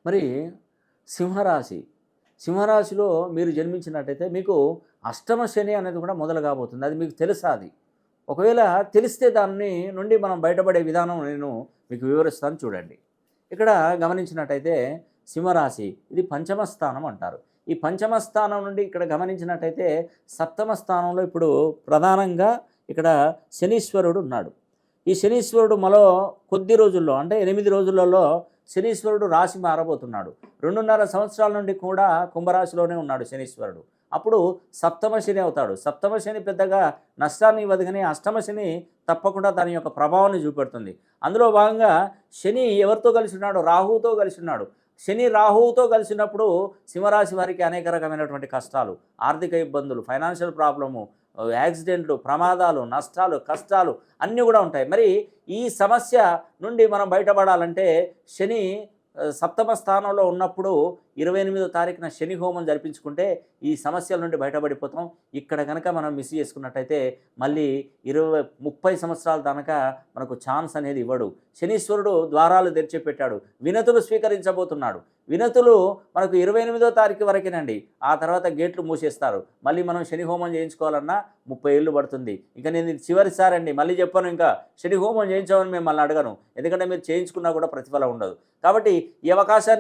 మరి సింహరాశి, సింహరాశిలో మీరు జన్మించినట్టయితే మీకు అష్టమ శని అనేది కూడా మొదలు కాబోతుంది. అది మీకు తెలుసా అది? ఒకవేళ తెలిస్తే దాన్ని నుండి మనం బయటపడే విధానం నేను మీకు వివరిస్తాను చూడండి. ఇక్కడ గమనించినట్టయితే సింహరాశి ఇది పంచమ స్థానం అంటారు. ఈ పంచమ స్థానం నుండి ఇక్కడ గమనించినట్టయితే సప్తమ స్థానంలో ఇప్పుడు ప్రధానంగా ఇక్కడ శనీశ్వరుడు ఉన్నాడు. ఈ శనీశ్వరుడు మరో కొద్ది రోజుల్లో అంటే 8 రోజులలో శనీశ్వరుడు రాశి మారబోతున్నాడు. 2.5 సంవత్సరాల నుండి కూడా కుంభరాశిలోనే ఉన్నాడు శనీశ్వరుడు. అప్పుడు సప్తమ శని అవుతాడు. సప్తమ శని పెద్దగా నష్టాన్ని ఇవ్వదు, కానీ అష్టమ శని తప్పకుండా దాని యొక్క ప్రభావాన్ని చూపెడుతుంది. అందులో భాగంగా శని ఎవరితో కలిసి ఉన్నాడు? రాహువుతో కలిసి ఉన్నాడు. శని రాహువుతో కలిసినప్పుడు సింహరాశి వారికి అనేక రకమైనటువంటి కష్టాలు, ఆర్థిక ఇబ్బందులు, ఫైనాన్షియల్ ప్రాబ్లము, యాక్సిడెంట్లు, ప్రమాదాలు, నష్టాలు, కష్టాలు అన్నీ కూడా ఉంటాయి. మరి ఈ సమస్య నుండి మనం బయటపడాలంటే శని సప్తమ స్థానంలో ఉన్నప్పుడు 28వ తారీఖున శని హోమం జరిపించుకుంటే ఈ సమస్యల నుండి బయటపడిపోతాం. ఇక్కడ కనుక మనం మిస్ చేసుకున్నట్టయితే మళ్ళీ 30 సంవత్సరాల దాకా మనకు ఛాన్స్ అనేది ఇవ్వడు. శనీశ్వరుడు ద్వారాలు తెరిచిపెట్టాడు, వినతులు స్వీకరించబోతున్నాడు. వినతులు మనకు 28వ తారీఖు వరకేనండి. ఆ తర్వాత గేట్లు మూసేస్తారు. మళ్ళీ మనం శని హోమం చేయించుకోవాలన్నా 30 ఏళ్ళు పడుతుంది. ఇంకా నేను ఇది చివరిసారి అండి, మళ్ళీ చెప్పాను, ఇంకా శని హోమం చేయించామని మిమ్మల్ని అడగను, ఎందుకంటే మీరు చేయించుకున్నా కూడా ప్రతిఫలం ఉండదు. కాబట్టి ఈ అవకాశాన్ని